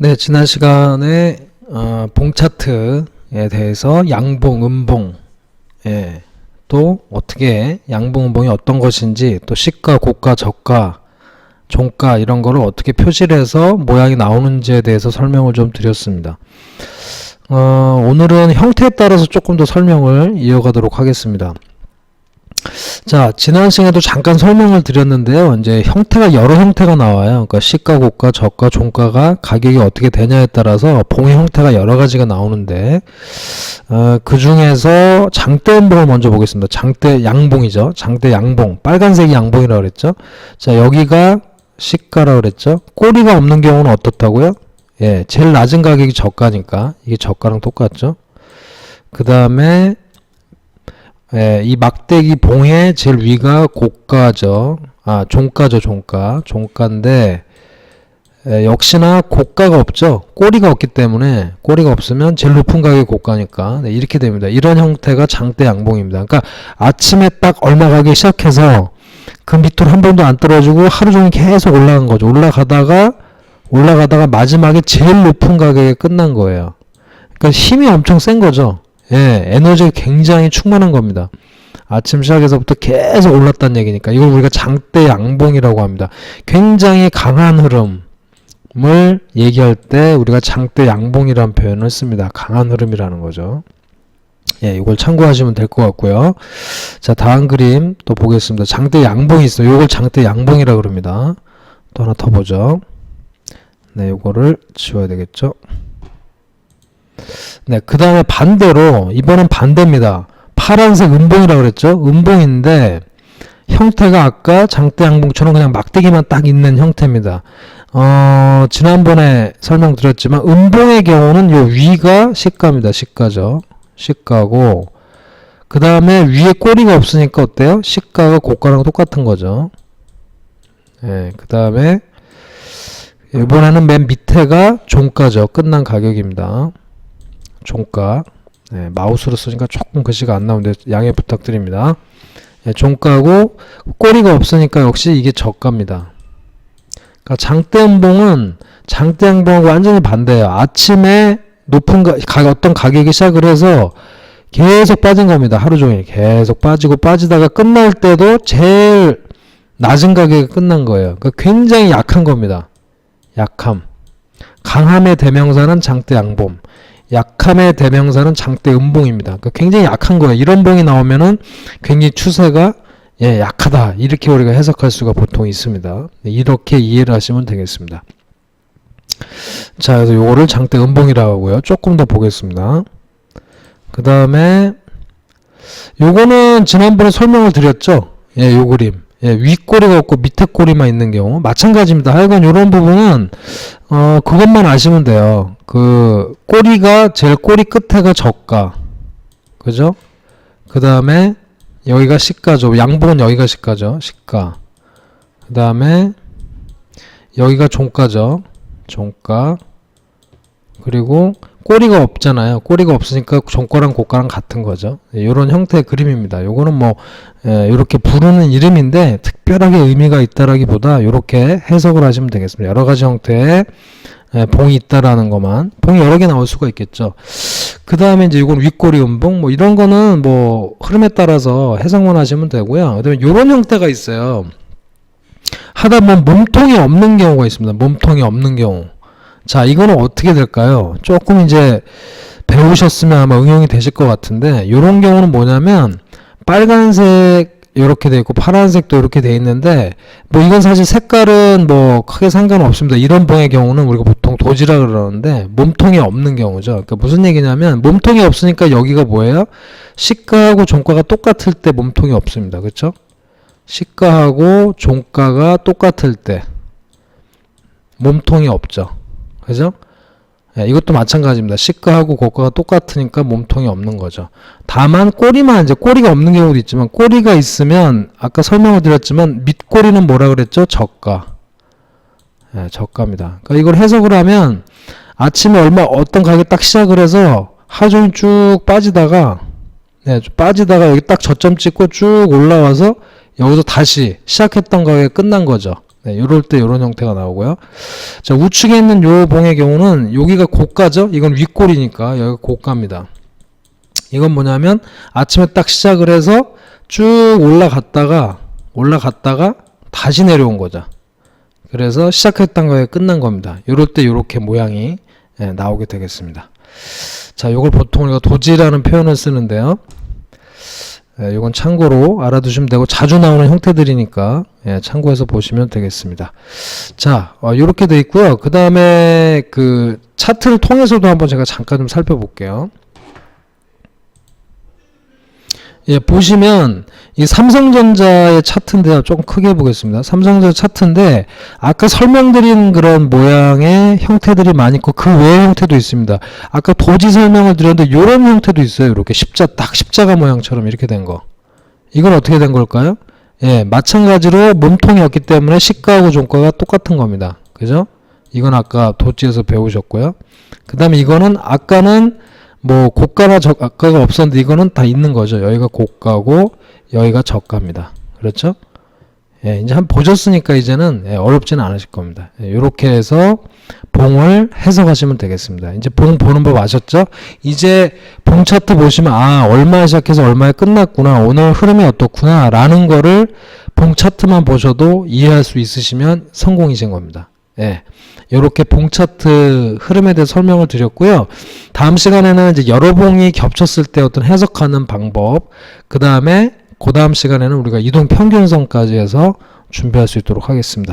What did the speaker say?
네, 지난 시간에 봉 차트에 대해서 양봉, 음봉, 예, 또 어떻게 양봉, 음봉이 어떤 것인지, 또 시가, 고가, 저가, 종가 이런 거를 어떻게 표시를 해서 모양이 나오는지에 대해서 설명을 좀 드렸습니다. 오늘은 형태에 따라서 조금 더 설명을 이어가도록 하겠습니다. 자, 지난 시간에도 잠깐 설명을 드렸는데요. 이제 형태가 여러 형태가 나와요. 그러니까 시가, 고가, 저가, 종가가 가격이 어떻게 되냐에 따라서 봉의 형태가 여러 가지가 나오는데 그 중에서 장대 음봉을 먼저 보겠습니다. 장대 양봉이죠. 장대 양봉. 빨간색이 양봉이라고 그랬죠. 자, 여기가 시가라고 그랬죠. 꼬리가 없는 경우는 어떻다고요? 예, 제일 낮은 가격이 저가니까 이게 저가랑 똑같죠. 그 다음에 이 막대기 봉의 제일 위가 고가죠. 종가죠, 종가. 종가인데, 역시나 고가가 없죠. 꼬리가 없기 때문에, 꼬리가 없으면 제일 높은 가격이 고가니까. 네, 이렇게 됩니다. 이런 형태가 장대 양봉입니다. 그러니까 아침에 딱 얼마 가기 시작해서 그 밑으로 한 번도 안 떨어지고 하루 종일 계속 올라간 거죠. 올라가다가 마지막에 제일 높은 가격에 끝난 거예요. 그러니까 힘이 엄청 센 거죠. 예, 에너지가 굉장히 충만한 겁니다. 아침 시작에서부터 계속 올랐다는 얘기니까 이걸 우리가 장대 양봉이라고 합니다. 굉장히 강한 흐름을 얘기할 때 우리가 장대 양봉이라는 표현을 씁니다. 강한 흐름이라는 거죠. 예, 이걸 참고하시면 될 것 같고요. 자, 다음 그림 또 보겠습니다. 장대 양봉이 있어요. 이걸 장대 양봉이라고 그럽니다. 또 하나 더 보죠. 네, 이거를 지워야 되겠죠. 네, 그 다음에 반대로 이번엔 반대입니다. 파란색 음봉이라고 그랬죠. 음봉인데 형태가 아까 장대 양봉처럼 그냥 막대기만 딱 있는 형태입니다. 지난번에 설명드렸지만 음봉의 경우는 요 위가 시가입니다. 시가죠. 시가고 그 다음에 위에 꼬리가 없으니까 어때요? 시가가 고가랑 똑같은 거죠. 네, 그 다음에 이번에는 맨 밑에가 종가죠. 끝난 가격입니다. 종가. 네, 마우스로 쓰니까 조금 글씨가 안 나오는데 양해 부탁드립니다. 네, 종가고 꼬리가 없으니까 역시 이게 저가입니다. 그러니까 장대 음봉은 장대 양봉하고 완전히 반대예요. 아침에 높은 어떤 가격이 시작을 해서 계속 빠진 겁니다. 하루 종일 계속 빠지고 빠지다가 끝날 때도 제일 낮은 가격에 끝난 거예요. 그러니까 굉장히 약한 겁니다. 약함. 강함의 대명사는 장대 양봉. 약함의 대명사는 장대 음봉입니다. 그러니까 굉장히 약한 거예요. 이런 봉이 나오면은 굉장히 추세가 약하다. 이렇게 우리가 해석할 수가 보통 있습니다. 이렇게 이해를 하시면 되겠습니다. 자, 그래서 요거를 장대 음봉이라고 하고요. 조금 더 보겠습니다. 그 다음에 요거는 지난번에 설명을 드렸죠. 예, 요 그림. 예, 윗꼬리가 없고 밑에 꼬리만 있는 경우 마찬가지입니다. 하여간 이런 부분은 그것만 아시면 돼요. 그 꼬리가 제일 꼬리 끝에가 저가, 그죠? 그 다음에 여기가 시가죠. 양봉은 여기가 시가죠. 시가. 그 다음에 여기가 종가죠. 종가. 그리고 꼬리가 없잖아요. 꼬리가 없으니까 종가랑 고가랑 같은 거죠. 이런 형태의 그림입니다. 요거는 뭐 이렇게 부르는 이름인데 특별하게 의미가 있다라기보다 이렇게 해석을 하시면 되겠습니다. 여러 가지 형태의 봉이 있다라는 것만. 봉이 여러 개 나올 수가 있겠죠. 그 다음에 이제 이건 윗꼬리 음봉 뭐 이런 거는 뭐 흐름에 따라서 해석만 하시면 되고요. 그다음에 이런 형태가 있어요. 하다 보면 몸통이 없는 경우가 있습니다. 몸통이 없는 경우. 자, 이거는 어떻게 될까요? 조금 이제 배우셨으면 아마 응용이 되실 것 같은데, 이런 경우는 뭐냐면 빨간색 이렇게 돼 있고 파란색도 이렇게 돼 있는데, 뭐 이건 사실 색깔은 뭐 크게 상관없습니다. 이런 봉의 경우는 우리가 보통 도지라 그러는데 몸통이 없는 경우죠. 그러니까 무슨 얘기냐면 몸통이 없으니까 여기가 뭐예요? 시가하고 종가가 똑같을 때 몸통이 없습니다. 그렇죠? 시가하고 종가가 똑같을 때 몸통이 없죠. 그죠? 예, 이것도 마찬가지입니다. 시가하고 고가가 똑같으니까 몸통이 없는 거죠. 다만 꼬리만 이제 꼬리가 없는 경우도 있지만 꼬리가 있으면 아까 설명을 드렸지만 밑꼬리는 뭐라 그랬죠? 저가. 예, 저가입니다. 그러니까 이걸 해석을 하면 아침에 어떤 가격에 딱 시작을 해서 하루 종일 쭉 빠지다가 여기 딱 저점 찍고 쭉 올라와서 여기서 다시 시작했던 가격에 끝난 거죠. 네, 요럴 때 요런 형태가 나오고요. 자, 우측에 있는 요 봉의 경우는 여기가 고가죠. 이건 윗골이니까 여기가 고가입니다. 이건 뭐냐면 아침에 딱 시작을 해서 쭉 올라갔다가 다시 내려온 거죠. 그래서 시작했던 거에 끝난 겁니다. 요럴 때 요렇게 모양이 나오게 되겠습니다. 자, 요걸 보통 우리가 도지라는 표현을 쓰는데요. 요건 참고로 알아두시면 되고 자주 나오는 형태들이니까 참고해서 보시면 되겠습니다. 자, 요렇게 돼 있고요. 그 다음에 그 차트를 통해서도 한번 제가 잠깐 좀 살펴볼게요. 보시면 이 삼성전자의 차트인데 조금 크게 보겠습니다. 삼성전자 차트인데 아까 설명드린 그런 모양의 형태들이 많이 있고 그 외의 형태도 있습니다. 아까 도지 설명을 드렸는데 이런 형태도 있어요. 이렇게 십자가 모양처럼 이렇게 된 거. 이건 어떻게 된 걸까요? 마찬가지로 몸통이었기 때문에 시가하고 종가가 똑같은 겁니다. 그죠? 이건 아까 도지에서 배우셨고요. 그 다음에 이거는 아까는 뭐 고가나 저가가 없었는데 이거는 다 있는 거죠. 여기가 고가고 여기가 저가입니다. 그렇죠? 이제 한번 보셨으니까 이제는 어렵지는 않으실 겁니다. 이렇게 해서 봉을 해석하시면 되겠습니다. 이제 봉 보는 법 아셨죠? 이제 봉 차트 보시면 얼마에 시작해서 얼마에 끝났구나, 오늘 흐름이 어떻구나 라는 거를 봉 차트만 보셔도 이해할 수 있으시면 성공이신 겁니다. 이렇게 봉 차트 흐름에 대해 설명을 드렸고요. 다음 시간에는 이제 여러 봉이 겹쳤을 때 어떤 해석하는 방법, 그 다음 시간에는 우리가 이동 평균선까지 해서 준비할 수 있도록 하겠습니다.